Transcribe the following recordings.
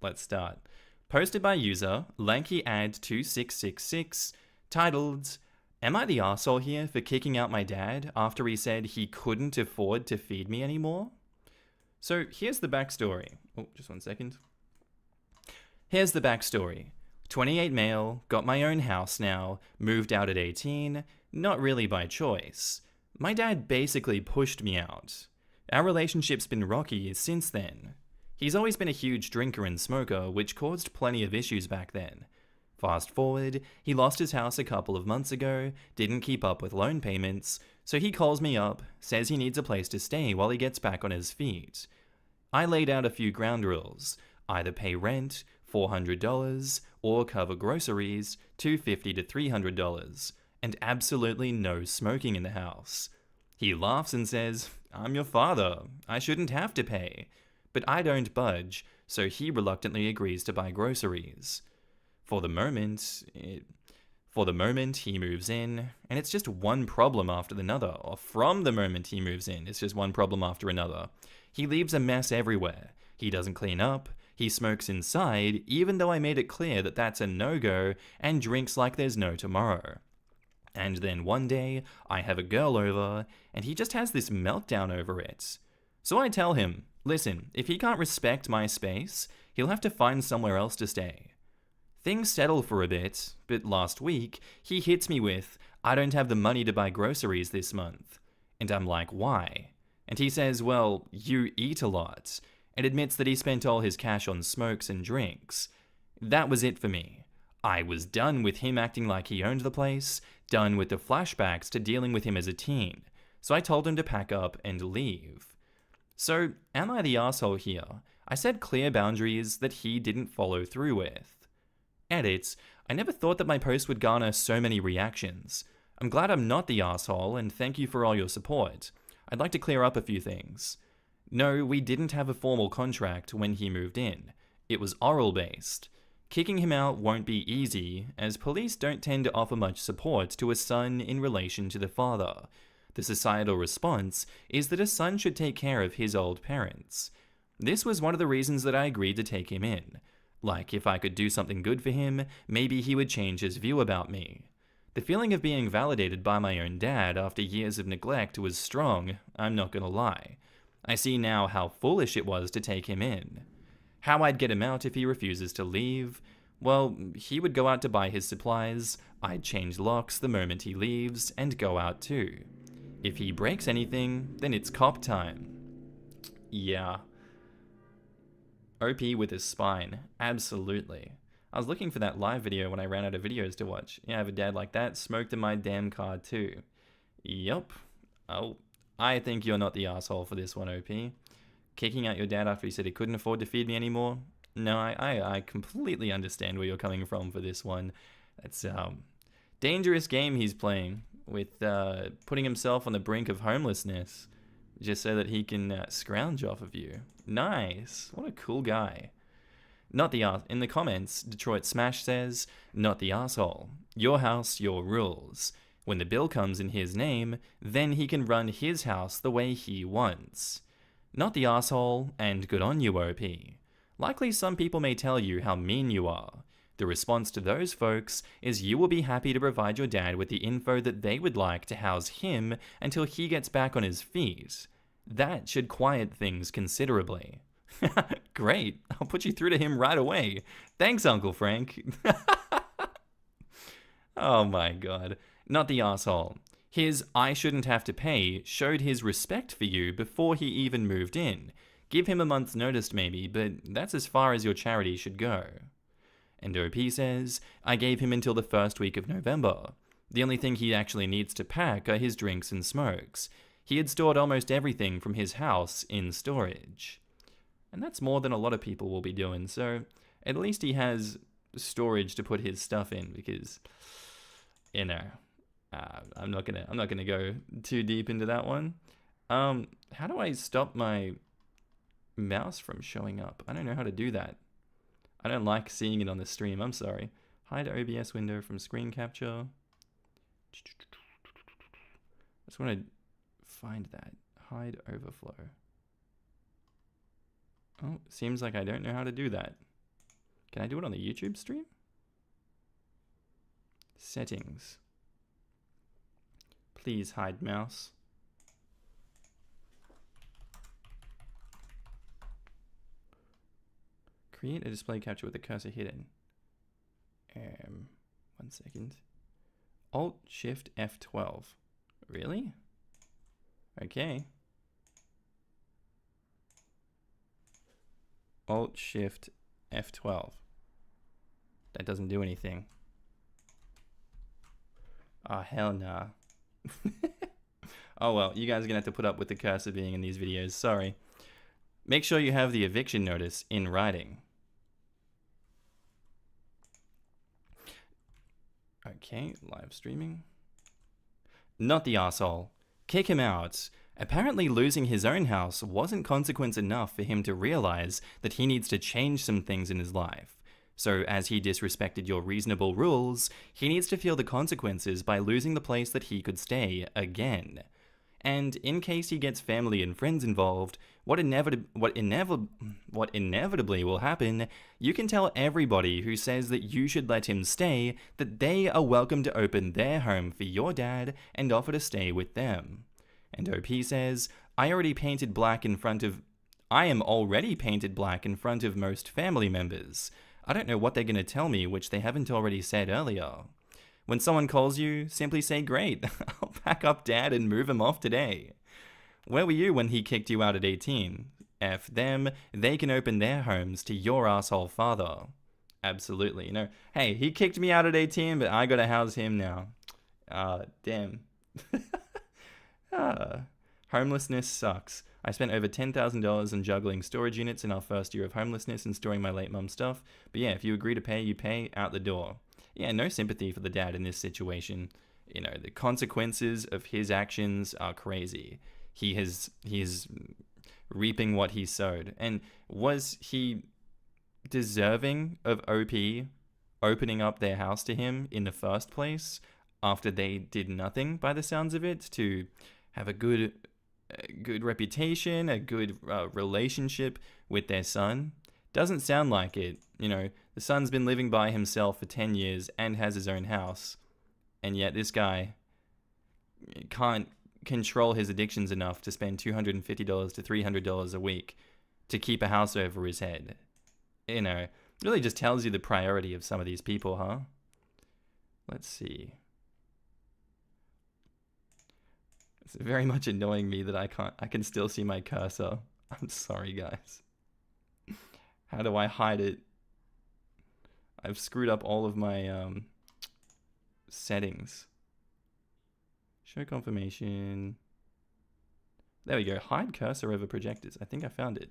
Let's start. Posted by user LankyAd2666, titled, "Am I the arsehole here for kicking out my dad after he said he couldn't afford to feed me anymore?" So here's the backstory. Oh, just one second. Here's the backstory. 28 male, got my own house now, moved out at 18, not really by choice. My dad basically pushed me out. Our relationship's been rocky since then. He's always been a huge drinker and smoker, which caused plenty of issues back then. Fast forward, he lost his house a couple of months ago, didn't keep up with loan payments, so he calls me up, says he needs a place to stay while he gets back on his feet. I laid out a few ground rules: either pay rent, $400, or cover groceries, $250 to $300, and absolutely no smoking in the house. He laughs and says, "I'm your father, I shouldn't have to pay." But I don't budge, so he reluctantly agrees to buy groceries. For the moment, he moves in, and it's just one problem after another. Or from the moment he moves in, it's just one problem after another. He leaves a mess everywhere. He doesn't clean up. He smokes inside, even though I made it clear that that's a no-go, and drinks like there's no tomorrow. And then one day, I have a girl over, and he just has this meltdown over it. So I tell him, listen, if he can't respect my space, he'll have to find somewhere else to stay. Things settle for a bit, but last week, he hits me with, "I don't have the money to buy groceries this month." And I'm like, why? And he says, "Well, you eat a lot," and admits that he spent all his cash on smokes and drinks. That was it for me. I was done with him acting like he owned the place, done with the flashbacks to dealing with him as a teen, so I told him to pack up and leave. So, am I the arsehole here? I set clear boundaries that he didn't follow through with. Edit, I never thought that my post would garner so many reactions. I'm glad I'm not the arsehole, and thank you for all your support. I'd like to clear up a few things. No, we didn't have a formal contract when he moved in. It was oral-based. Kicking him out won't be easy, as police don't tend to offer much support to a son in relation to the father. The societal response is that a son should take care of his old parents. This was one of the reasons that I agreed to take him in. Like, if I could do something good for him, maybe he would change his view about me. The feeling of being validated by my own dad after years of neglect was strong, I'm not gonna lie. I see now how foolish it was to take him in. How I'd get him out if he refuses to leave? Well, he would go out to buy his supplies, I'd change locks the moment he leaves, and go out too. If he breaks anything, then it's cop time. Yeah. OP with his spine, absolutely. I was looking for that live video when I ran out of videos to watch. Yeah, I have a dad like that, smoked in my damn car too. Yup. Oh, I think you're not the asshole for this one, OP. Kicking out your dad after he said he couldn't afford to feed me anymore? No, I completely understand where you're coming from for this one. That's dangerous game he's playing with putting himself on the brink of homelessness just so that he can scrounge off of you. Nice. What a cool guy. Not the in the comments, Detroit Smash says, "Not the asshole. Your house, your rules. When the bill comes in his name, then he can run his house the way he wants." Not the asshole, and good on you, OP. Likely some people may tell you how mean you are. The response to those folks is you will be happy to provide your dad with the info that they would like to house him until he gets back on his feet. That should quiet things considerably. Great, I'll put you through to him right away. Thanks, Uncle Frank. Oh my god. Not the asshole. His "I shouldn't have to pay" showed his respect for you before he even moved in. Give him a month's notice maybe, but that's as far as your charity should go. And OP says, "I gave him until the first week of November. The only thing he actually needs to pack are his drinks and smokes. He had stored almost everything from his house in storage." And that's more than a lot of people will be doing, so at least he has storage to put his stuff in, because, you know, I'm not gonna go too deep into that one. How do I stop my mouse from showing up? I don't know how to do that. I don't like seeing it on the stream, I'm sorry. Hide OBS window from screen capture. I just want to find that. Hide overflow. Oh, seems like I don't know how to do that. Can I do it on the YouTube stream? Settings. Please hide mouse. Create a display capture with the cursor hidden. 1 second. Alt Shift F12. Really? Okay. Alt Shift F12. That doesn't do anything. Oh, hell nah. Oh well, you guys are gonna have to put up with the cursor being in these videos, sorry. Make sure you have the eviction notice in writing. Okay, live streaming. Not the arsehole. Kick him out. Apparently losing his own house wasn't consequence enough for him to realize that he needs to change some things in his life. So as he disrespected your reasonable rules, he needs to feel the consequences by losing the place that he could stay again. And in case he gets family and friends involved, what inevitably will happen, you can tell everybody who says that you should let him stay that they are welcome to open their home for your dad and offer to stay with them. And OP says, I am already painted black in front of most family members. I don't know what they're going to tell me which they haven't already said earlier. When someone calls you, simply say, great, I'll pack up dad and move him off today. Where were you when he kicked you out at 18? F them, they can open their homes to your asshole father. Absolutely. You know, hey, he kicked me out at 18, but I gotta house him now. Damn. Homelessness sucks. I spent over $10,000 on juggling storage units in our first year of homelessness and storing my late mum's stuff. But yeah, if you agree to pay, you pay, out the door. Yeah, no sympathy for the dad in this situation. You know, the consequences of his actions are crazy. He is reaping what he sowed. And was he deserving of OP opening up their house to him in the first place after they did nothing, by the sounds of it, to have a good reputation, a good relationship with their son? Doesn't sound like it. You know, the son's been living by himself for 10 years and has his own house. And yet this guy can't control his addictions enough to spend $250 to $300 a week to keep a house over his head. You know, really just tells you the priority of some of these people, huh? Let's see. It's very much annoying me that I can still see my cursor. I'm sorry, guys. How do I hide it? I've screwed up all of my settings. Show confirmation. There we go. Hide cursor over projectors. I think I found it.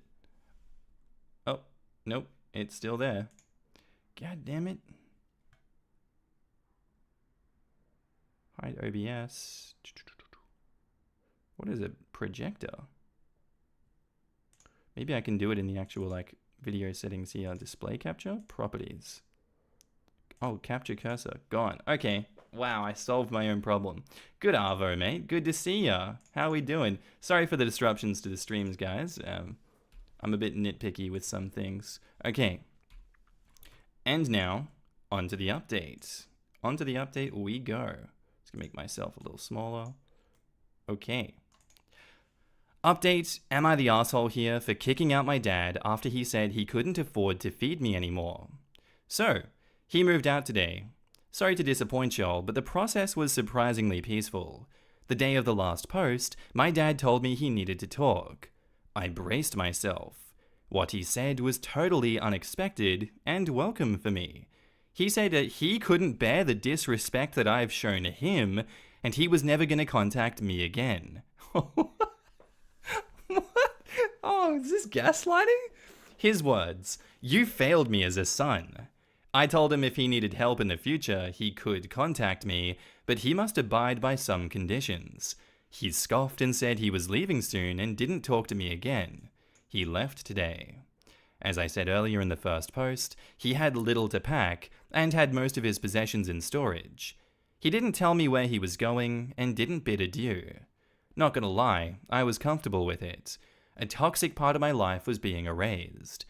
Oh, nope. It's still there. God damn it. Hide OBS. What is it? Projector? Maybe I can do it in the actual, like, video settings here. Display capture? Properties. Oh, capture cursor. Gone. Okay. Wow, I solved my own problem. Good arvo, mate. Good to see ya. How we doing? Sorry for the disruptions to the streams, guys. I'm a bit nitpicky with some things. Okay. And now, onto the update. Onto the update we go. Just gonna make myself a little smaller. Okay. Update, am I the asshole here for kicking out my dad after he said he couldn't afford to feed me anymore? So, he moved out today. Sorry to disappoint y'all, but the process was surprisingly peaceful. The day of the last post, my dad told me he needed to talk. I braced myself. What he said was totally unexpected and welcome for me. He said that he couldn't bear the disrespect that I've shown him, and he was never going to contact me again. What? Oh, is this gaslighting? His words, you failed me as a son. I told him if he needed help in the future, he could contact me, but he must abide by some conditions. He scoffed and said he was leaving soon and didn't talk to me again. He left today. As I said earlier in the first post, he had little to pack and had most of his possessions in storage. He didn't tell me where he was going and didn't bid adieu. Not gonna lie, I was comfortable with it. A toxic part of my life was being erased.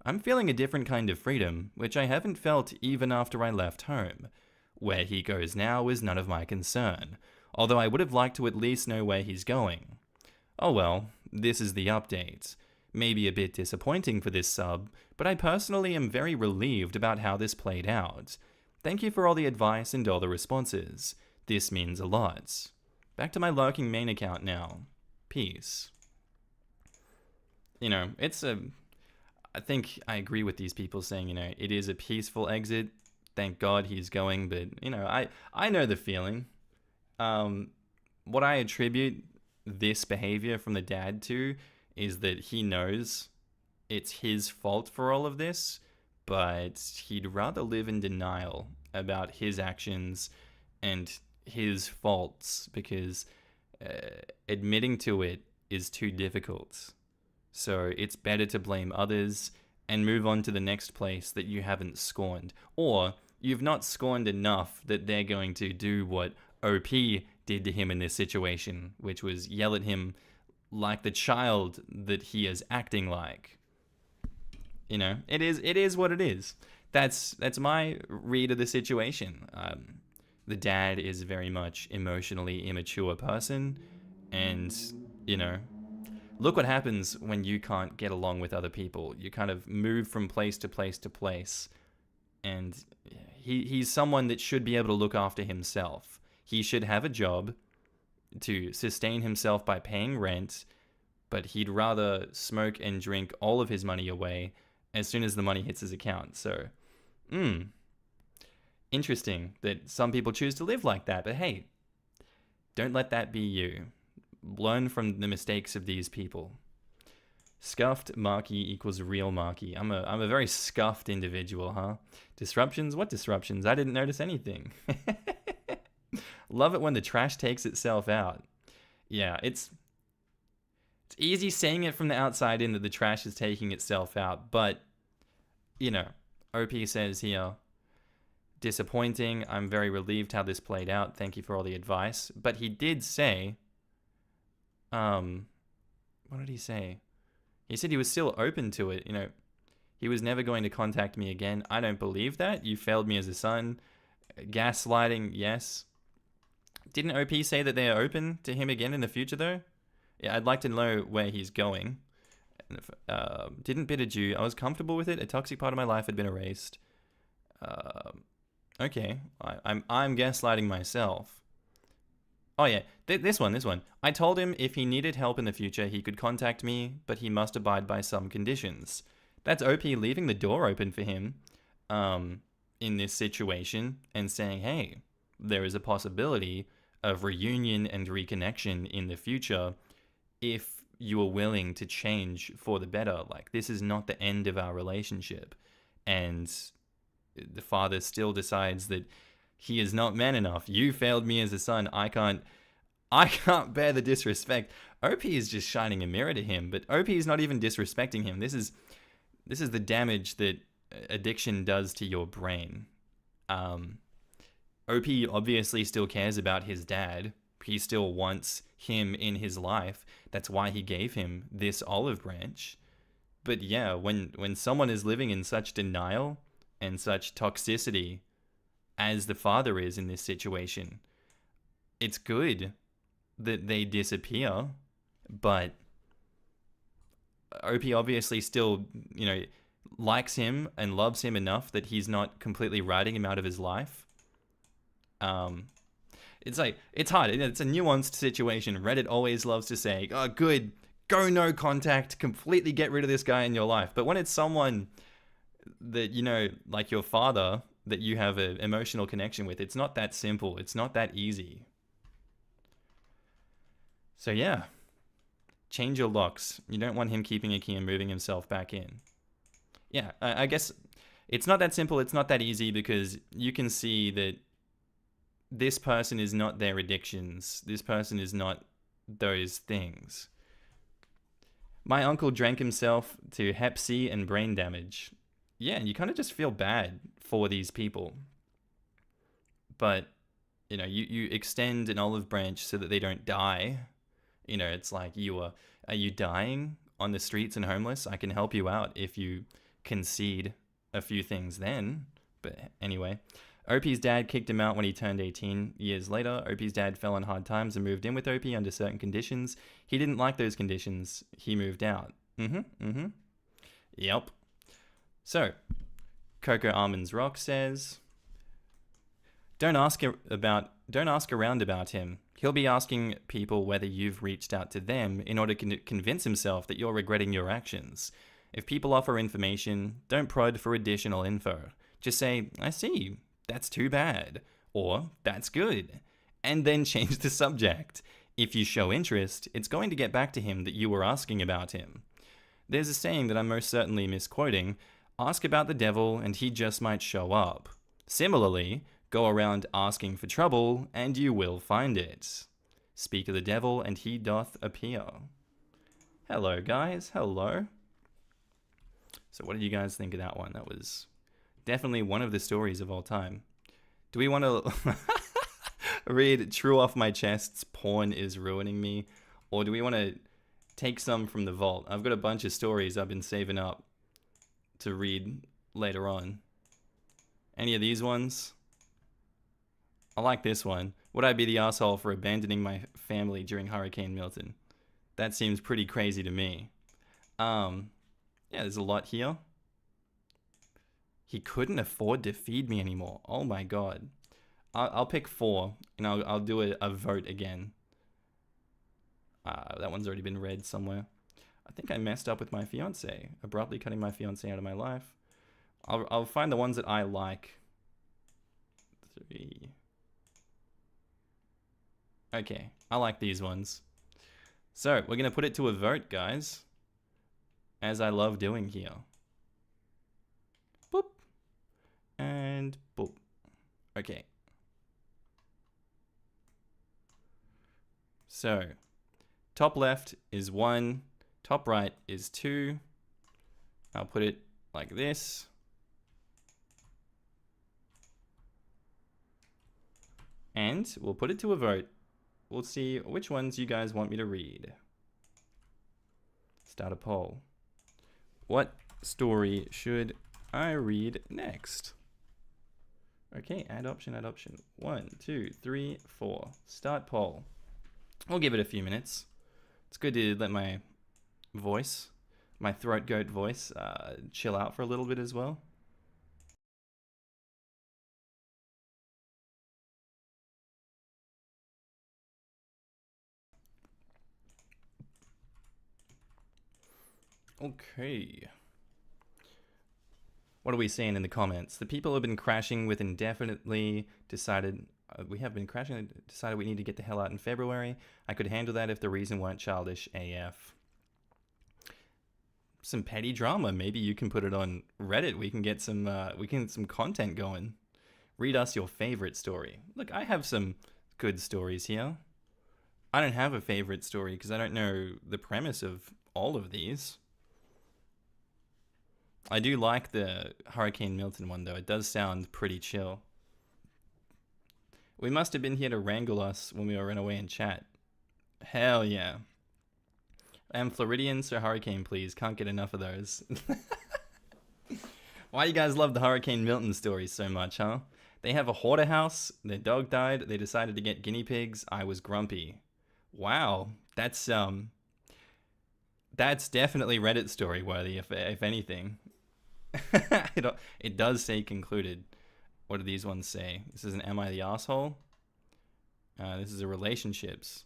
I'm feeling a different kind of freedom, which I haven't felt even after I left home. Where he goes now is none of my concern, although I would have liked to at least know where he's going. Oh well, this is the update. Maybe a bit disappointing for this sub, but I personally am very relieved about how this played out. Thank you for all the advice and all the responses. This means a lot. Back to my lurking main account now. Peace. You know, I think I agree with these people saying, it is a peaceful exit. Thank God he's going, but, I know the feeling. What I attribute this behavior from the dad to is that he knows it's his fault for all of this, but he'd rather live in denial about his actions and his faults because admitting to it is too difficult. So it's better to blame others and move on to the next place that you haven't scorned. Or you've not scorned enough that they're going to do what OP did to him in this situation, which was yell at him like the child that he is acting like. It is what it is. That's my read of the situation. The dad is very much emotionally immature person, and look what happens when you can't get along with other people. You kind of move from place to place to place, and he's someone that should be able to look after himself. He should have a job to sustain himself by paying rent, but he'd rather smoke and drink all of his money away as soon as the money hits his account. So, interesting that some people choose to live like that, but hey, don't let that be you. Learn from the mistakes of these people. Scuffed Markee equals real Markee. I'm a very scuffed individual, huh? Disruptions? What disruptions? I didn't notice anything. Love it when the trash takes itself out. Yeah, it's easy saying it from the outside in that the trash is taking itself out, but, OP says here, disappointing. I'm very relieved how this played out. Thank you for all the advice. But he did say, what did he say? He said he was still open to it. He was never going to contact me again. I don't believe that. You failed me as a son. Gaslighting, yes. Didn't OP say that they are open to him again in the future, though? Yeah, I'd like to know where he's going. Didn't bid adieu. I was comfortable with it. A toxic part of my life had been erased. Okay, I'm gaslighting myself. Oh yeah, this one. I told him if he needed help in the future, he could contact me, but he must abide by some conditions. That's OP leaving the door open for him in this situation and saying, hey, there is a possibility of reunion and reconnection in the future if you are willing to change for the better. Like, this is not the end of our relationship. And the father still decides that he is not man enough. You failed me as a son. I can't bear the disrespect. OP is just shining a mirror to him, but OP is not even disrespecting him. This is the damage that addiction does to your brain. OP obviously still cares about his dad. He still wants him in his life. That's why he gave him this olive branch. But yeah, when someone is living in such denial and such toxicity as the father is in this situation, it's good that they disappear, but OP obviously still, likes him and loves him enough that he's not completely writing him out of his life. It's hard. It's a nuanced situation. Reddit always loves to say, oh, good, go no contact, completely get rid of this guy in your life. But when it's someone that, like your father, that you have an emotional connection with, it's not that simple. It's not that easy. So yeah, change your locks. You don't want him keeping a key and moving himself back in. Yeah, I guess it's not that simple. It's not that easy because you can see that this person is not their addictions. This person is not those things. My uncle drank himself to Hep C and brain damage. Yeah, and you kind of just feel bad for these people. But, you extend an olive branch so that they don't die. It's like, are you dying on the streets and homeless? I can help you out if you concede a few things then. But anyway, OP's dad kicked him out when he turned 18 years later. OP's dad fell on hard times and moved in with OP under certain conditions. He didn't like those conditions. He moved out. Yep. So, Coco Almonds Rock says, don't ask around about him. He'll be asking people whether you've reached out to them in order to convince himself that you're regretting your actions. If people offer information, don't prod for additional info. Just say, I see, that's too bad, or that's good, and then change the subject. If you show interest, it's going to get back to him that you were asking about him. There's a saying that I'm most certainly misquoting, ask about the devil and he just might show up. Similarly, go around asking for trouble and you will find it. Speak of the devil and he doth appear. Hello guys, hello. So what did you guys think of that one? That was definitely one of the stories of all time. Do we want to read True Off My Chest's Porn is Ruining Me? Or do we want to take some from the vault? I've got a bunch of stories I've been saving up to read later on. Any of these ones? I like this one. Would I be the asshole for abandoning my family during Hurricane Milton? That seems pretty crazy to me. Yeah, there's a lot here. He couldn't afford to feed me anymore. Oh my god. I'll pick 4, and I'll do a vote again. That one's already been read somewhere. I think I messed up with my fiance, abruptly cutting my fiance out of my life. I'll find the ones that I like. 3. Okay, I like these ones. So, we're going to put it to a vote, guys. As I love doing here. Boop. And boop. Okay. So, top left is 1. Top right is 2. I'll put it like this. And we'll put it to a vote. We'll see which ones you guys want me to read. Start a poll. What story should I read next? Okay, add option. 1, 2, 3, 4. Start poll. We'll give it a few minutes. It's good to let my voice, my throat goat voice, chill out for a little bit as well. Okay. What are we seeing in the comments? The people have been crashing with indefinitely decided... we have been crashing and decided we need to get the hell out in February. I could handle that if the reason weren't childish AF. Some petty drama. Maybe you can put it on Reddit. We can get some some content going. Read us your favorite story. Look, I have some good stories here. I don't have a favorite story because I don't know the premise of all of these. I do like the Hurricane Milton one, though. It does sound pretty chill. We must have been here to wrangle us when we were run away in chat. Hell yeah. I am Floridian, so hurricane please. Can't get enough of those. Why you guys love the Hurricane Milton stories so much, huh? They have a hoarder house, their dog died, they decided to get guinea pigs, I was grumpy. Wow, that's definitely Reddit story worthy, if anything. It does say concluded. What do these ones say? This is an Am I the Asshole? This is a relationships.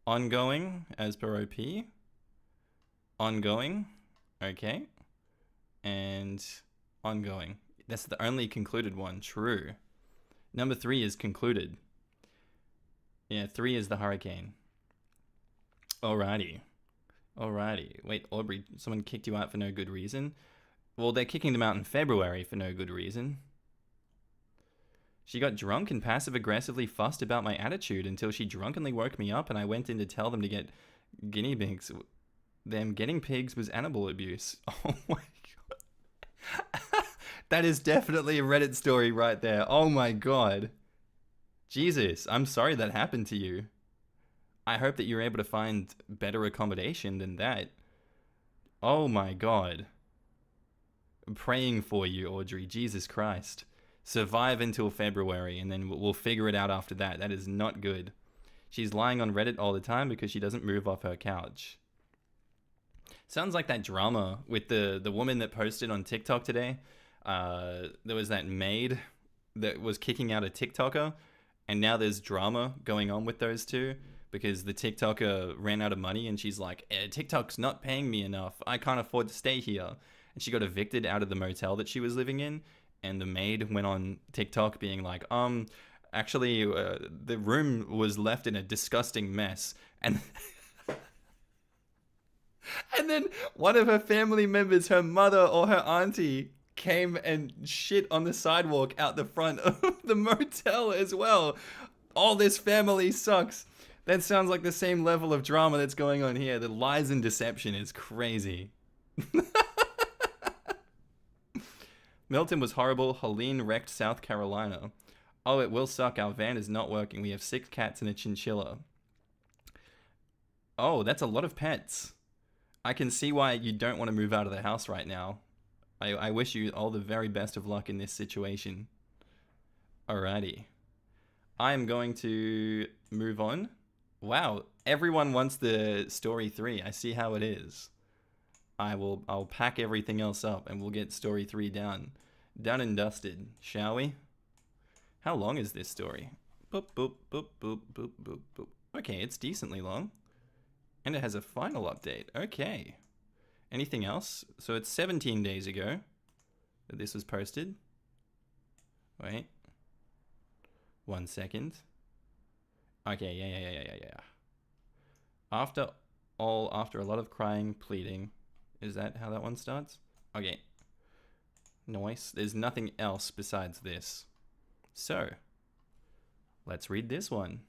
Ongoing, as per OP. Ongoing. Okay. And ongoing. That's the only concluded one. True. Number 3 is concluded. Yeah, 3 is the hurricane. Alrighty. Wait, Aubrey, someone kicked you out for no good reason? Well, they're kicking them out in February for no good reason. She got drunk and passive-aggressively fussed about my attitude until she drunkenly woke me up and I went in to tell them to get guinea pigs. Them getting pigs was animal abuse. Oh my god. That is definitely a Reddit story right there. Oh my god. Jesus, I'm sorry that happened to you. I hope that you're able to find better accommodation than that. Oh my god. praying for you, Audrey. Jesus Christ. Survive until February, and then we'll figure it out after that. That is not good. She's lying on Reddit all the time because she doesn't move off her couch. Sounds like that drama with the woman that posted on TikTok today. There was that maid that was kicking out a TikToker, and now there's drama going on with those two because the TikToker ran out of money, and she's like, TikTok's not paying me enough. I can't afford to stay here. And she got evicted out of the motel that she was living in, and the maid went on TikTok being like, actually, the room was left in a disgusting mess. And and then one of her family members, her mother or her auntie, came and shit on the sidewalk out the front of the motel as well. All this family sucks. That sounds like the same level of drama that's going on here. The lies and deception is crazy. Milton was horrible. Helene wrecked South Carolina. Oh, it will suck. Our van is not working. We have 6 cats and a chinchilla. Oh, that's a lot of pets. I can see why you don't want to move out of the house right now. I wish you all the very best of luck in this situation. Alrighty. I am going to move on. Wow, everyone wants the story 3. I see how it is. I'll pack everything else up and we'll get story 3 done. Done and dusted, shall we? How long is this story? Boop, boop, boop, boop, boop, boop, boop. Okay, it's decently long. And it has a final update. Okay. Anything else? So it's 17 days ago that this was posted. Wait. 1 second. Okay, yeah. After a lot of crying, pleading. Is that how that one starts? Okay. Nice. There's nothing else besides this. So, let's read this one.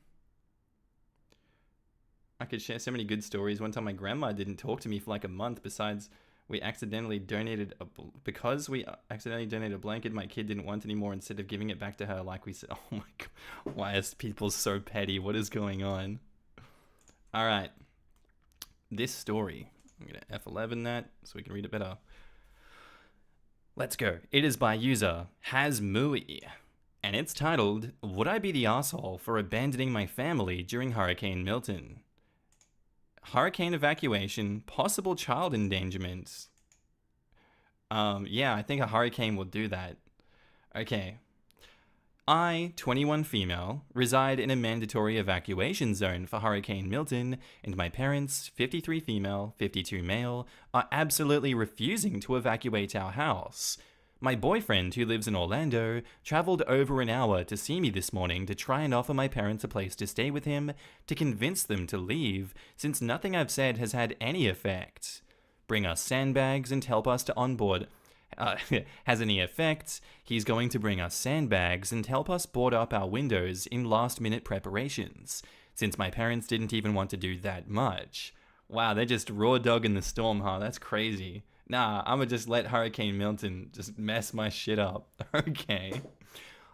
I could share so many good stories. One time my grandma didn't talk to me for like a month. Besides, we accidentally donated a blanket my kid didn't want anymore instead of giving it back to her like we said. Oh my God. Why is people so petty? What is going on? All right. This story. I'm going to F11 that so we can read it better. Let's go. It is by user Hasmui. And it's titled, Would I Be the Asshole for Abandoning My Family During Hurricane Milton? Hurricane evacuation, possible child endangerment. Yeah, I think a hurricane will do that. Okay. I, 21 female, reside in a mandatory evacuation zone for Hurricane Milton, and my parents, 53 female, 52 male, are absolutely refusing to evacuate our house. My boyfriend, who lives in Orlando, traveled over an hour to see me this morning to try and offer my parents a place to stay with him to convince them to leave, since nothing I've said has had any effect. Bring us sandbags and help us to onboard. Has any effect? He's going to bring us sandbags and help us board up our windows in last-minute preparations, since my parents didn't even want to do that much. Wow, they're just raw dogging the storm, huh? That's crazy. Nah, I'ma just let Hurricane Milton just mess my shit up. Okay.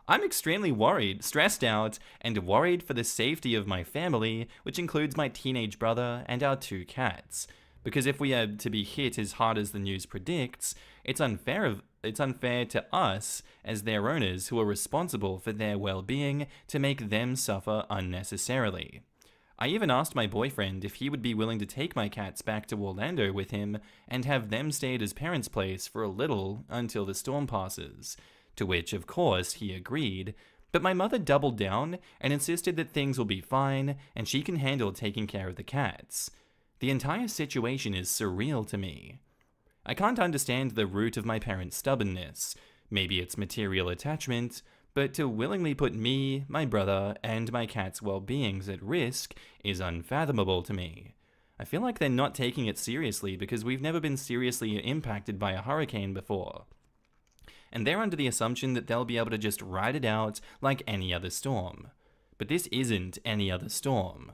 I'm extremely worried, stressed out, and worried for the safety of my family, which includes my teenage brother and our 2 cats. Because if we are to be hit as hard as the news predicts, it's unfair to us, as their owners who are responsible for their well-being, to make them suffer unnecessarily. I even asked my boyfriend if he would be willing to take my cats back to Orlando with him and have them stay at his parents' place for a little until the storm passes, to which, of course, he agreed, but my mother doubled down and insisted that things will be fine and she can handle taking care of the cats. The entire situation is surreal to me. I can't understand the root of my parents' stubbornness. Maybe it's material attachment, but to willingly put me, my brother, and my cat's well-beings at risk is unfathomable to me. I feel like they're not taking it seriously because we've never been seriously impacted by a hurricane before. And they're under the assumption that they'll be able to just ride it out like any other storm. But this isn't any other storm.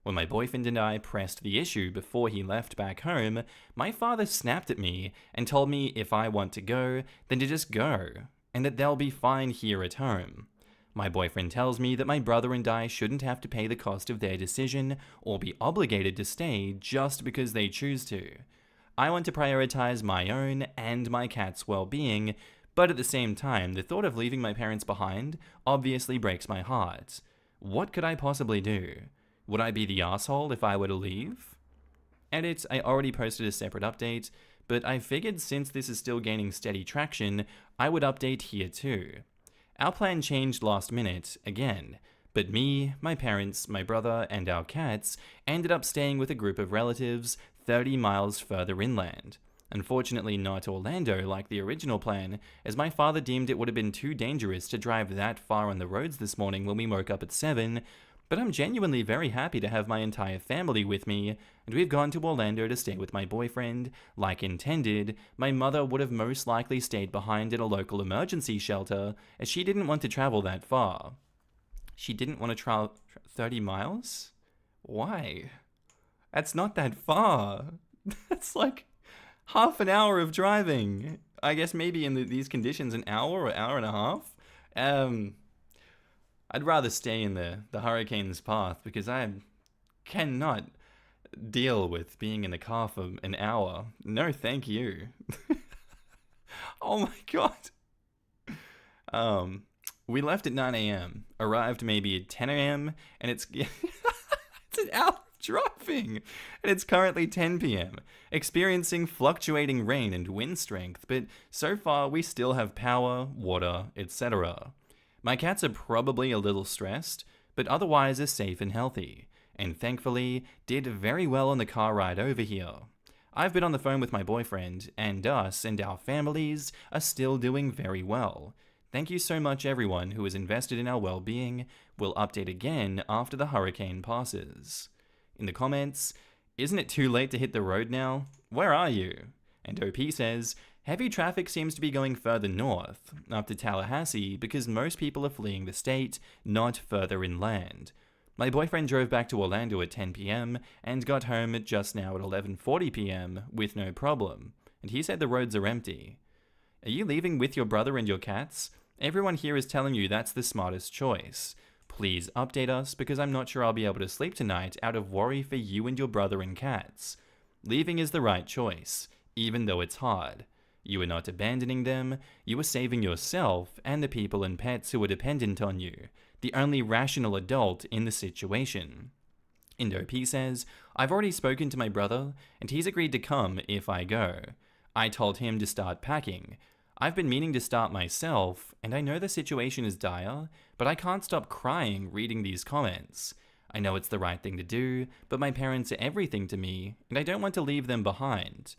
When my boyfriend and I pressed the issue before he left back home, my father snapped at me and told me if I want to go, then to just go, and that they'll be fine here at home. My boyfriend tells me that my brother and I shouldn't have to pay the cost of their decision or be obligated to stay just because they choose to. I want to prioritize my own and my cat's well-being, but at the same time, the thought of leaving my parents behind obviously breaks my heart. What could I possibly do? Would I be the asshole if I were to leave? Edit, I already posted a separate update, but I figured since this is still gaining steady traction, I would update here too. Our plan changed last minute, again, but me, my parents, my brother, and our cats ended up staying with a group of relatives 30 miles further inland. Unfortunately not Orlando like the original plan, as my father deemed it would have been too dangerous to drive that far on the roads this morning when we woke up at 7, but I'm genuinely very happy to have my entire family with me, and we've gone to Orlando to stay with my boyfriend. Like intended, my mother would have most likely stayed behind at a local emergency shelter, as she didn't want to travel that far. She didn't want to travel 30 miles? Why? That's not that far. That's like half an hour of driving. I guess maybe in these conditions an hour or hour and a half. I'd rather stay in the hurricane's path because I cannot deal with being in the car for an hour. No, thank you. Oh my god. We left at 9 a.m., arrived maybe at 10 a.m., and it's it's an hour of driving, and it's currently 10 p.m., experiencing fluctuating rain and wind strength, but so far we still have power, water, etc. My cats are probably a little stressed, but otherwise are safe and healthy, and thankfully did very well on the car ride over here. I've been on the phone with my boyfriend, and us and our families are still doing very well. Thank you so much everyone who is invested in our well-being. We'll update again after the hurricane passes. In the comments, isn't it too late to hit the road now? Where are you? And OP says, heavy traffic seems to be going further north, up to Tallahassee, because most people are fleeing the state, not further inland. My boyfriend drove back to Orlando at 10 p.m. and got home at just now at 11:40 p.m. with no problem, and he said the roads are empty. Are you leaving with your brother and your cats? Everyone here is telling you that's the smartest choice. Please update us because I'm not sure I'll be able to sleep tonight out of worry for you and your brother and cats. Leaving is the right choice, even though it's hard. You are not abandoning them, you are saving yourself and the people and pets who are dependent on you, the only rational adult in the situation. IndoP says, I've already spoken to my brother, and he's agreed to come if I go. I told him to start packing. I've been meaning to start myself, and I know the situation is dire, but I can't stop crying reading these comments. I know it's the right thing to do, but my parents are everything to me, and I don't want to leave them behind.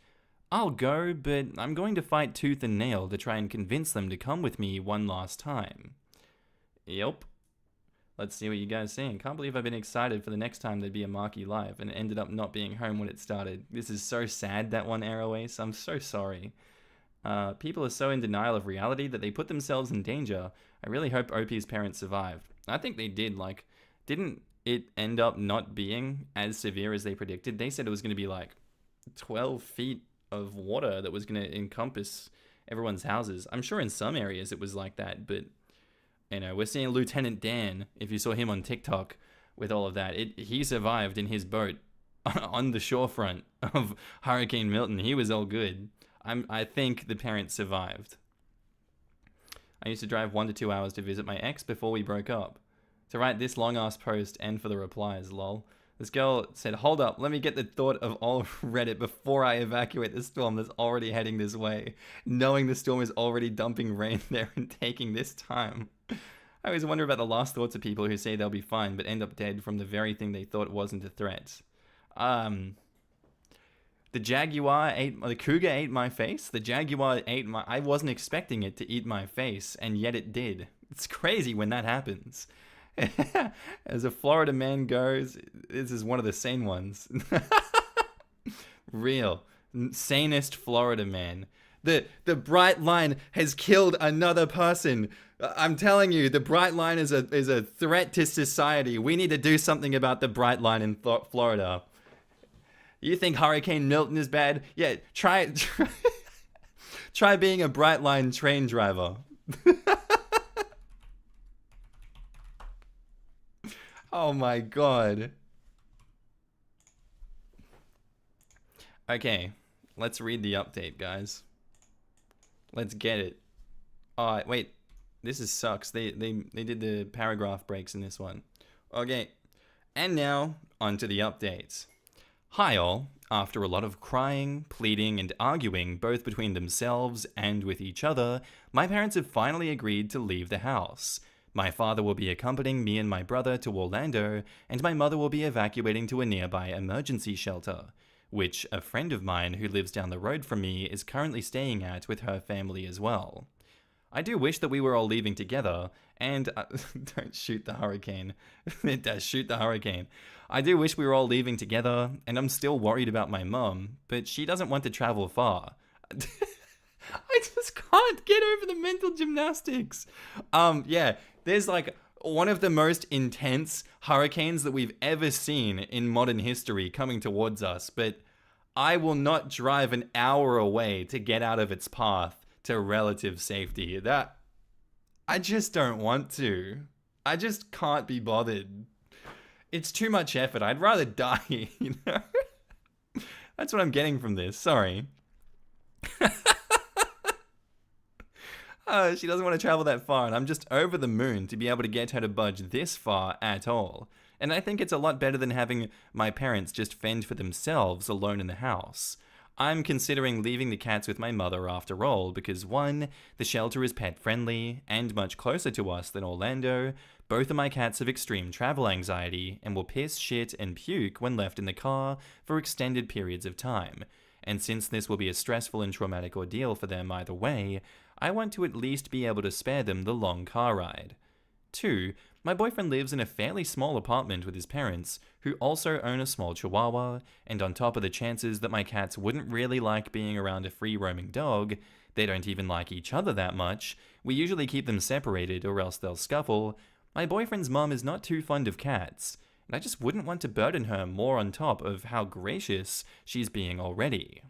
I'll go, but I'm going to fight tooth and nail to try and convince them to come with me one last time. Yep. Let's see what you guys think. Can't believe I've been excited for the next time there'd be a Markee live, and it ended up not being home when it started. This is so sad, that one Arrow Ace. I'm so sorry. People are so in denial of reality that they put themselves in danger. I really hope OP's parents survived. I think they did. Like, didn't it end up not being as severe as they predicted? They said it was going to be like 12 feet of water that was going to encompass everyone's houses. I'm sure in some areas it was like that, but you know, we're seeing Lieutenant Dan, if you saw him on TikTok with all of that, he survived in his boat on the shorefront of Hurricane Milton. He was all good. I think the parents survived. I used to drive 1 to 2 hours to visit my ex before we broke up. To write this long-ass post and for the replies, lol. This girl said, hold up, let me get the thought of all of Reddit before I evacuate the storm that's already heading this way, knowing the storm is already dumping rain there and taking this time. I always wonder about the last thoughts of people who say they'll be fine but end up dead from the very thing they thought wasn't a threat. The cougar ate my face. The jaguar ate my... I wasn't expecting it to eat my face, and yet it did. It's crazy when that happens. As a Florida man goes, this is one of the sane ones. Real. Sanest Florida man. The bright line has killed another person. I'm telling you, the bright line is a threat to society. We need to do something about the bright line in Florida. You think Hurricane Milton is bad? Yeah, try being a bright line train driver. Oh my god. Okay, Let's read the update, guys. Let's get it. Oh, wait. This sucks. They did the paragraph breaks in this one. Okay. And now, onto the updates. Hi all. After a lot of crying, pleading, and arguing, both between themselves and with each other, my parents have finally agreed to leave the house. My father will be accompanying me and my brother to Orlando, and my mother will be evacuating to a nearby emergency shelter, which a friend of mine who lives down the road from me is currently staying at with her family as well. I do wish that we were all leaving together, and don't shoot the hurricane. It does shoot the hurricane. I do wish we were all leaving together, and I'm still worried about my mum, but she doesn't want to travel far. I just can't get over the mental gymnastics. Yeah, there's like one of the most intense hurricanes that we've ever seen in modern history coming towards us, but I will not drive an hour away to get out of its path to relative safety. That I just don't want to. I just can't be bothered. It's too much effort. I'd rather die, you know? That's what I'm getting from this. Sorry. She doesn't want to travel that far, and I'm just over the moon to be able to get her to budge this far at all. And I think it's a lot better than having my parents just fend for themselves alone in the house. I'm considering leaving the cats with my mother after all because 1, the shelter is pet friendly and much closer to us than Orlando. Both of my cats have extreme travel anxiety and will piss, shit, and puke when left in the car for extended periods of time. And since this will be a stressful and traumatic ordeal for them either way, I want to at least be able to spare them the long car ride. 2, my boyfriend lives in a fairly small apartment with his parents, who also own a small chihuahua, and on top of the chances that my cats wouldn't really like being around a free-roaming dog, they don't even like each other that much, we usually keep them separated or else they'll scuffle, my boyfriend's mum is not too fond of cats, and I just wouldn't want to burden her more on top of how gracious she's being already.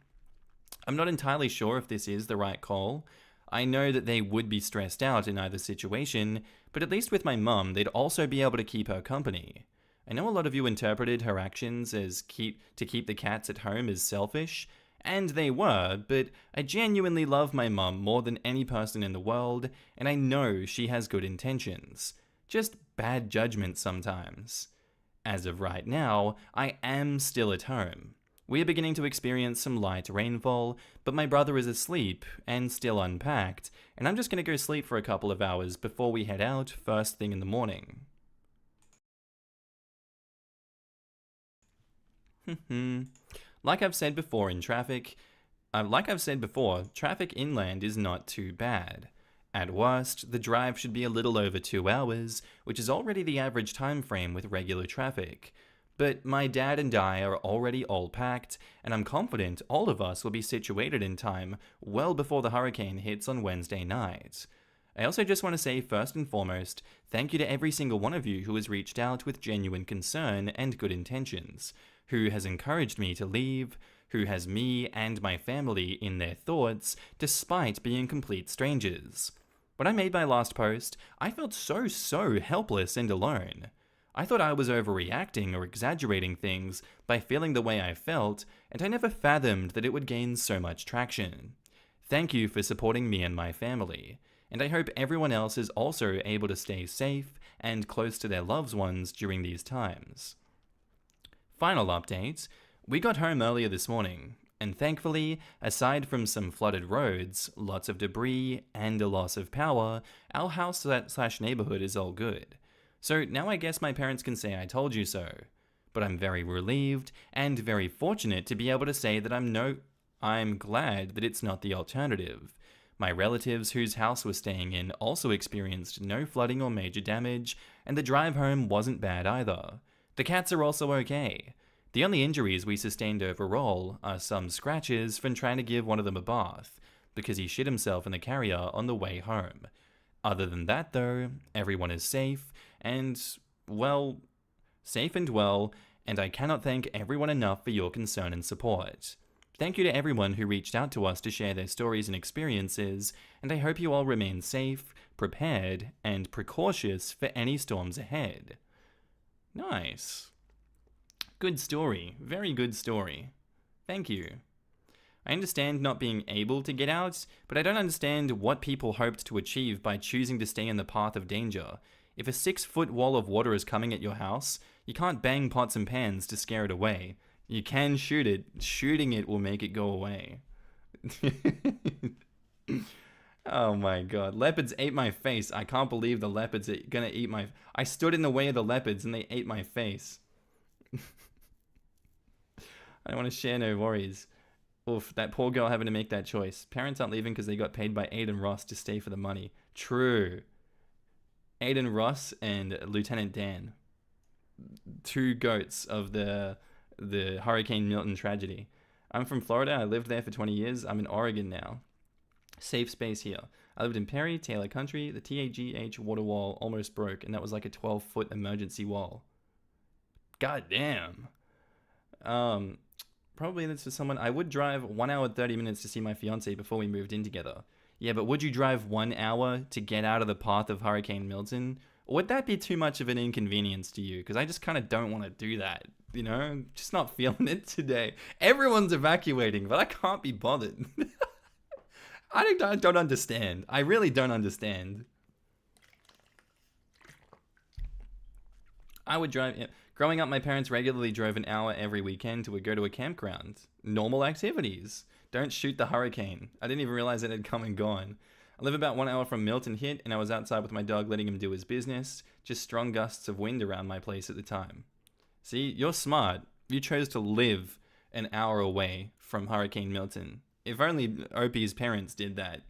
I'm not entirely sure if this is the right call. I know that they would be stressed out in either situation, but at least with my mum, they'd also be able to keep her company. I know a lot of you interpreted her actions as to keep the cats at home as selfish, and they were, but I genuinely love my mum more than any person in the world, and I know she has good intentions. Just bad judgment sometimes. As of right now, I am still at home. We are beginning to experience some light rainfall, but my brother is asleep and still unpacked, and I'm just going to go sleep for a couple of hours before we head out first thing in the morning. Like I've said before, traffic inland is not too bad. At worst, the drive should be a little over 2 hours, which is already the average time frame with regular traffic. But my dad and I are already all packed, and I'm confident all of us will be situated in time well before the hurricane hits on Wednesday night. I also just want to say first and foremost, thank you to every single one of you who has reached out with genuine concern and good intentions, who has encouraged me to leave, who has me and my family in their thoughts despite being complete strangers. When I made my last post, I felt so helpless and alone. I thought I was overreacting or exaggerating things by feeling the way I felt, and I never fathomed that it would gain so much traction. Thank you for supporting me and my family, and I hope everyone else is also able to stay safe and close to their loved ones during these times. Final update, we got home earlier this morning, and thankfully, aside from some flooded roads, lots of debris, and a loss of power, our house/neighborhood is all good. So now I guess my parents can say I told you so. But I'm very relieved and very fortunate to be able to say that I'm glad that it's not the alternative. My relatives whose house we're staying in also experienced no flooding or major damage, and the drive home wasn't bad either. The cats are also okay. The only injuries we sustained overall are some scratches from trying to give one of them a bath, because he shit himself in the carrier on the way home. Other than that though, everyone is safe, and, well, safe and well, and I cannot thank everyone enough for your concern and support. Thank you to everyone who reached out to us to share their stories and experiences, and I hope you all remain safe, prepared, and precautious for any storms ahead. Nice. Good story. Very good story. Thank you. I understand not being able to get out, but I don't understand what people hoped to achieve by choosing to stay in the path of danger. If a 6-foot wall of water is coming at your house, you can't bang pots and pans to scare it away. You can shoot it. Shooting it will make it go away. Oh my god. Leopards ate my face. I can't believe the leopards are gonna eat my... I stood in the way of the leopards and they ate my face. I don't want to share no worries. Oof, that poor girl having to make that choice. Parents aren't leaving because they got paid by Aiden Ross to stay for the money. True. Aiden Ross and Lieutenant Dan. 2 goats of the Hurricane Milton tragedy. I'm from Florida. I lived there for 20 years. I'm in Oregon now. Safe space here. I lived in Perry, Taylor Country. The TAGH water wall almost broke, and that was like a 12-foot emergency wall. God damn. Probably that's for someone. I would drive 1 hour 30 minutes to see my fiance before we moved in together. Yeah, but would you drive 1 hour to get out of the path of Hurricane Milton? Or would that be too much of an inconvenience to you? Because I just kind of don't want to do that. You know, just not feeling it today. Everyone's evacuating, but I can't be bothered. I don't understand. I really don't understand. I would drive... Yeah. Growing up, my parents regularly drove an hour every weekend to go to a campground. Normal activities. Don't shoot the hurricane. I didn't even realize it had come and gone. I live about 1 hour from Milton hit, and I was outside with my dog letting him do his business. Just strong gusts of wind around my place at the time. See, you're smart. You chose to live an hour away from Hurricane Milton. If only Opie's parents did that.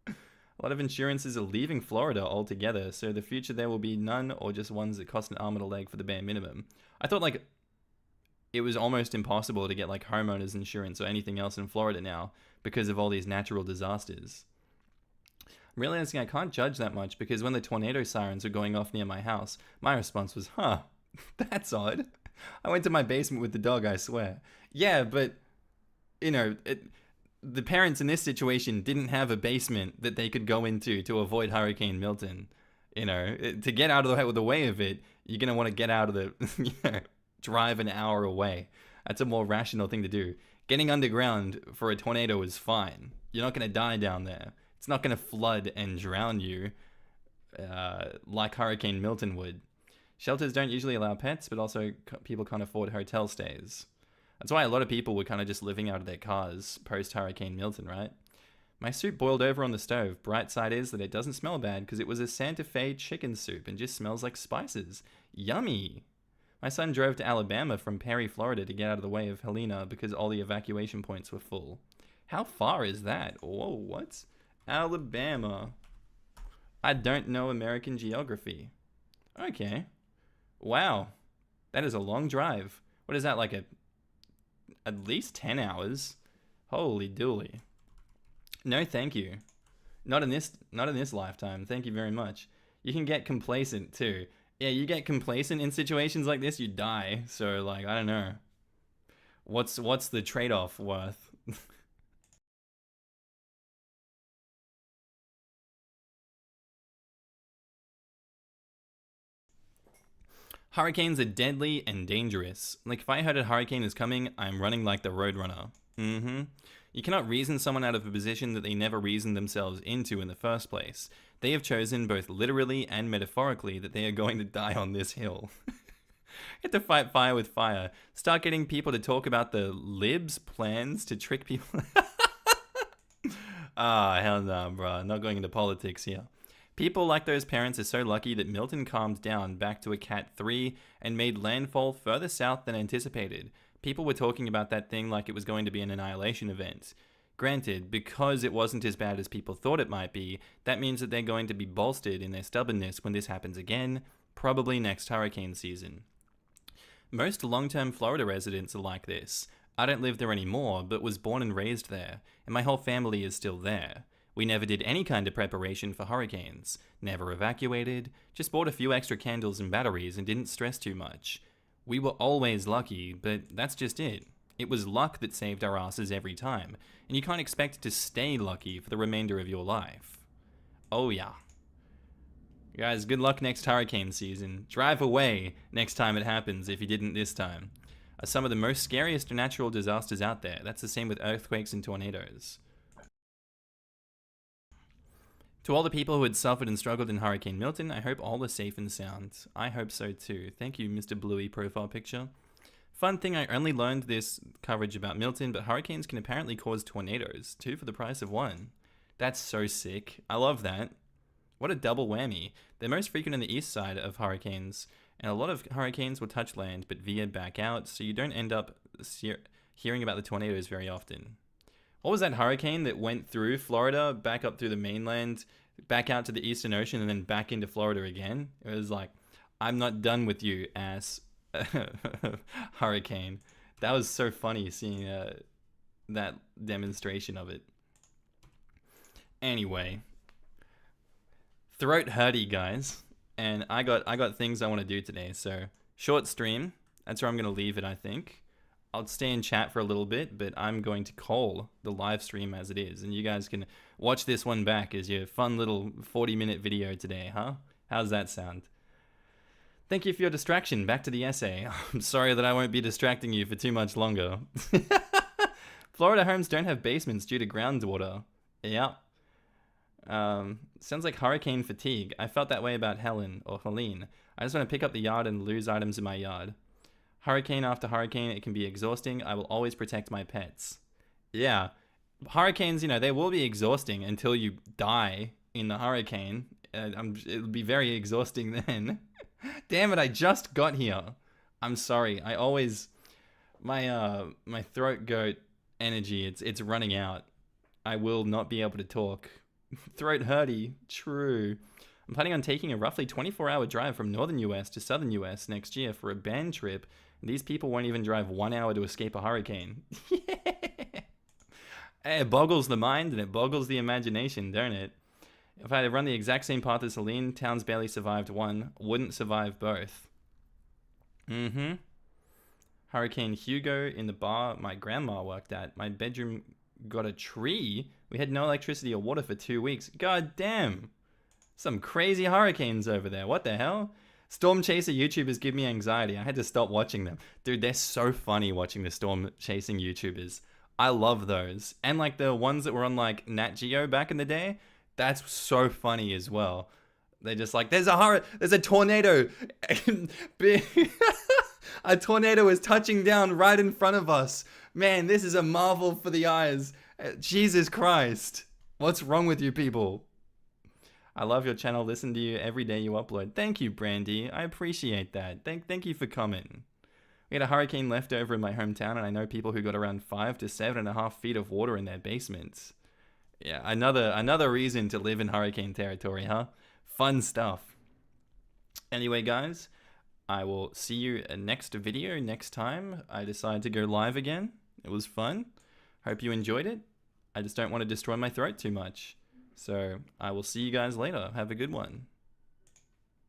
A lot of insurances are leaving Florida altogether, so the future there will be none or just ones that cost an arm and a leg for the bare minimum. I thought like it was almost impossible to get like homeowners insurance or anything else in Florida now because of all these natural disasters. I'm realizing I can't judge that much because when the tornado sirens were going off near my house, my response was, huh, that's odd. I went to my basement with the dog, I swear. Yeah, but, you know, the parents in this situation didn't have a basement that they could go into to avoid Hurricane Milton. You know, to get out of the way of it, you're going to want to get out of the, you know, drive an hour away. That's a more rational thing to do. Getting underground for a tornado is fine. You're not going to die down there. It's not going to flood and drown you like Hurricane Milton would. Shelters don't usually allow pets, but also people can't afford hotel stays. That's why a lot of people were kind of just living out of their cars post-Hurricane Milton, right? My soup boiled over on the stove. Bright side is that it doesn't smell bad because it was a Santa Fe chicken soup and just smells like spices. Yummy! My son drove to Alabama from Perry, Florida to get out of the way of Helena because all the evacuation points were full. How far is that? Whoa, what? Alabama. I don't know American geography. Okay. Wow. That is a long drive. What is that, like at least 10 hours? Holy dooly. No, thank you. Not in this lifetime. Thank you very much. You can get complacent too. Yeah, you get complacent in situations like this, you die. So like, I don't know. What's the trade-off worth? Hurricanes are deadly and dangerous. Like, if I heard a hurricane is coming, I'm running like the Roadrunner. You cannot reason someone out of a position that they never reasoned themselves into in the first place. They have chosen, both literally and metaphorically, that they are going to die on this hill. Get to fight fire with fire. Start getting people to talk about the libs' plans to trick people. Ah, hell no, bro. Not going into politics here. People like those parents are so lucky that Milton calmed down back to a Cat 3 and made landfall further south than anticipated. People were talking about that thing like it was going to be an annihilation event. Granted, because it wasn't as bad as people thought it might be, that means that they're going to be bolstered in their stubbornness when this happens again, probably next hurricane season. Most long-term Florida residents are like this. I don't live there anymore, but was born and raised there, and my whole family is still there. We never did any kind of preparation for hurricanes, never evacuated, just bought a few extra candles and batteries and didn't stress too much. We were always lucky, but that's just it. It was luck that saved our asses every time, and you can't expect to stay lucky for the remainder of your life. Oh yeah. Guys, good luck next hurricane season. Drive away next time it happens if you didn't this time. are some of the most scariest natural disasters out there. That's the same with earthquakes and tornadoes. To all the people who had suffered and struggled in Hurricane Milton, I hope all are safe and sound. I hope so too. Thank you, Mr. Bluey profile picture. Fun thing, I only learned this coverage about Milton, but hurricanes can apparently cause tornadoes. 2 for the price of 1. That's so sick. I love that. What a double whammy. They're most frequent on the east side of hurricanes, and a lot of hurricanes will touch land but veer back out, so you don't end up hearing about the tornadoes very often. What was that hurricane that went through Florida, back up through the mainland, back out to the Eastern Ocean, and then back into Florida again? It was like, I'm not done with you, ass hurricane. That was so funny seeing that demonstration of it. Anyway, throat hurty, guys, and I got things I want to do today. So short stream. That's where I'm gonna leave it. I think I'll stay in chat for a little bit, but I'm going to call the live stream as it is, and you guys can watch this one back as your fun little 40-minute video today, huh? How's that sound? Thank you for your distraction. Back to the essay. I'm sorry that I won't be distracting you for too much longer. Florida homes don't have basements due to groundwater. Yeah. Sounds like hurricane fatigue. I felt that way about Helene. I just want to pick up the yard and lose items in my yard. Hurricane after hurricane, it can be exhausting. I will always protect my pets. Yeah. Hurricanes, you know, they will be exhausting until you die in the hurricane. It'll be very exhausting then. Damn it, I just got here. I'm sorry. I always... My throat goat energy, it's running out. I will not be able to talk. Throat hurty. True. I'm planning on taking a roughly 24-hour drive from northern US to southern US next year for a band trip. And these people won't even drive 1 hour to escape a hurricane. It boggles the mind and it boggles the imagination, don't it? If I had run the exact same path as Helene, towns barely survived one, wouldn't survive both. Hurricane Hugo in the bar my grandma worked at. My bedroom got a tree. We had no electricity or water for 2 weeks. God damn. Some crazy hurricanes over there. What the hell? Storm chaser YouTubers give me anxiety. I had to stop watching them. Dude, they're so funny watching the storm chasing YouTubers. I love those. And like the ones that were on like Nat Geo back in the day, that's so funny as well. They're just like, there's a tornado. A tornado is touching down right in front of us. Man, this is a marvel for the eyes. Jesus Christ. What's wrong with you people? I love your channel. Listen to you every day you upload. Thank you, Brandy. I appreciate that. Thank you for coming. We had a hurricane left over in my hometown, and I know people who got around 5 to 7.5 feet of water in their basements. Yeah, another reason to live in hurricane territory, huh? Fun stuff. Anyway, guys, I will see you next video next time I decide to go live again. It was fun. Hope you enjoyed it. I just don't want to destroy my throat too much. So I will see you guys later. Have a good one.